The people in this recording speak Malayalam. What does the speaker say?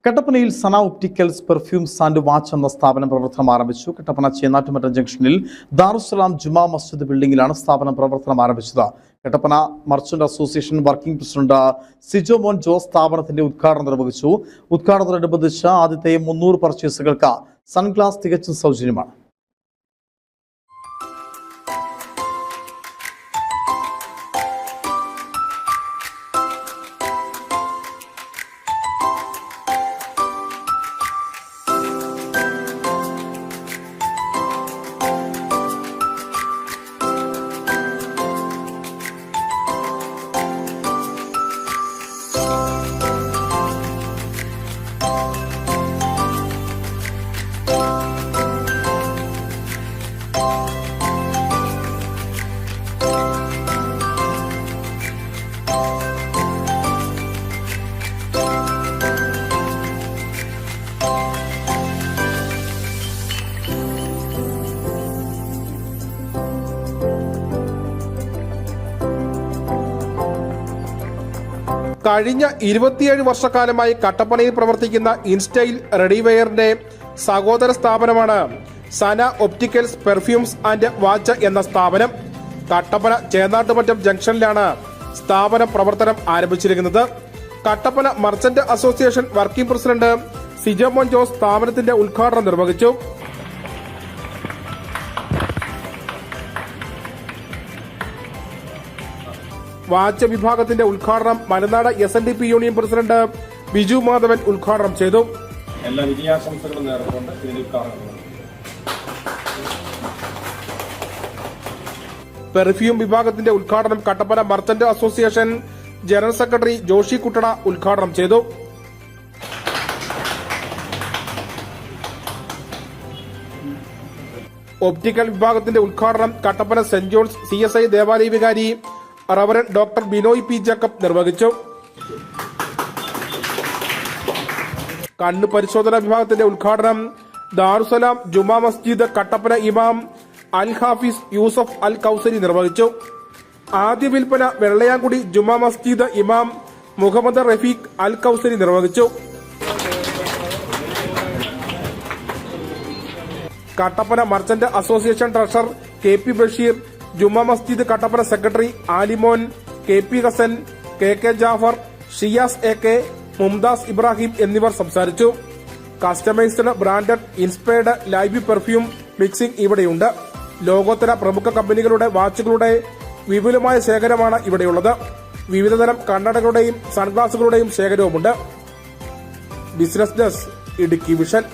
കട്ടപ്പനയിൽ സന ഒപ്റ്റിക്കൽസ് പെർഫ്യൂംസ് ആൻഡ് വാച്ച് എന്ന സ്ഥാപനം പ്രവർത്തനം ആരംഭിച്ചു. കട്ടപ്പന ചേന്നാട്ടുമറ്റം ജംഗ്ഷനിൽ ദാറുസ്സലാം ജുമാ മസ്ജിദ് ബിൽഡിംഗിലാണ് സ്ഥാപനം പ്രവർത്തനം ആരംഭിച്ചത്. Kattappana merchant association working president Sijo Mon Jose സ്ഥാപനത്തിന്റെ ഉദ്ഘാടനം നിർവഹിച്ചു. ഉദ്ഘാടനത്തോടനുബന്ധിച്ച് ആദ്യത്തെ 300 പർച്ചേസുകൾക്ക് സൺഗ്ലാസ് തികച്ചും സൗജന്യമാണ്. കഴിഞ്ഞ 27 വർഷക്കാലമായി കട്ടപ്പനയിൽ പ്രവർത്തിക്കുന്ന ഇൻസ്റ്റൈൽ റെഡിവെയറിന്റെ സഹോദര സ്ഥാപനമാണ് Sana opticals perfumes and watch എന്ന സ്ഥാപനം. കട്ടപ്പന ചേന്നാട്ടുമറ്റം ജംഗ്ഷനിലാണ് സ്ഥാപനം പ്രവർത്തനം ആരംഭിച്ചിരിക്കുന്നത്. Kattappana merchant association working president Sijo Mon Jose സ്ഥാപനത്തിന്റെ ഉദ്ഘാടനം നിർവഹിച്ചു. വാച്ച് വിഭാഗത്തിന്റെ ഉദ്ഘാടനം Malanad SNDP union president Biju Madhavan ഉദ്ഘാടനം ചെയ്തു. എല്ലാ വിജയാശംസകളും നേർന്നുകൊണ്ട് പെർഫ്യൂം വിഭാഗത്തിന്റെ ഉദ്ഘാടനം Kattappana merchant association general secretary Joshi Kuttada ഉദ്ഘാടനം ചെയ്തു. ഒപ്റ്റിക്കൽ വിഭാഗത്തിന്റെ ഉദ്ഘാടനം കട്ടപ്പന സെന്റ് ജോൺസ് CSI ദേവാലയ വികാരി reverend doctor Binoy P Jacob നിർവഹിച്ചു. കണ്ണു പരിശോധന വിഭാഗത്തിന്റെ ഉദ്ഘാടനം ദാറുസ്സലാം ജുമാ മസ്ജിദ് കട്ടപ്പന ഇമാം അൽ ഹാഫിസ് യൂസഫ് അൽ കൗസരി നിർവഹിച്ചു. ആദ്യ വിൽപ്പന വെള്ളയാംകുടി ജുമാ മസ്ജിദ് ഇമാം മുഹമ്മദ് റഫീഖ് അൽ കൗസരി നിർവഹിച്ചു. Kattappana merchant association treasurer KP Basheer, Juma Masjid Kattappana secretary Alimon, KP Hassan, KK Jafar, Shiyas AK, Mumtaz Ibrahim എന്നിവർ സംസാരിച്ചു. Customised branded inspired live perfume mixing ഇവിടെയുണ്ട്. ലോകോത്തര പ്രമുഖ കമ്പനികളുടെ വാച്ചുകളുടെ വിപുലമായ ശേഖരമാണ് ഇവിടെയുള്ളത്. വിവിധതരം കണ്ണടകളുടെയും സൺഗ്ലാസുകളുടെയും ശേഖരവുമുണ്ട്. Business desk, Idukki vision.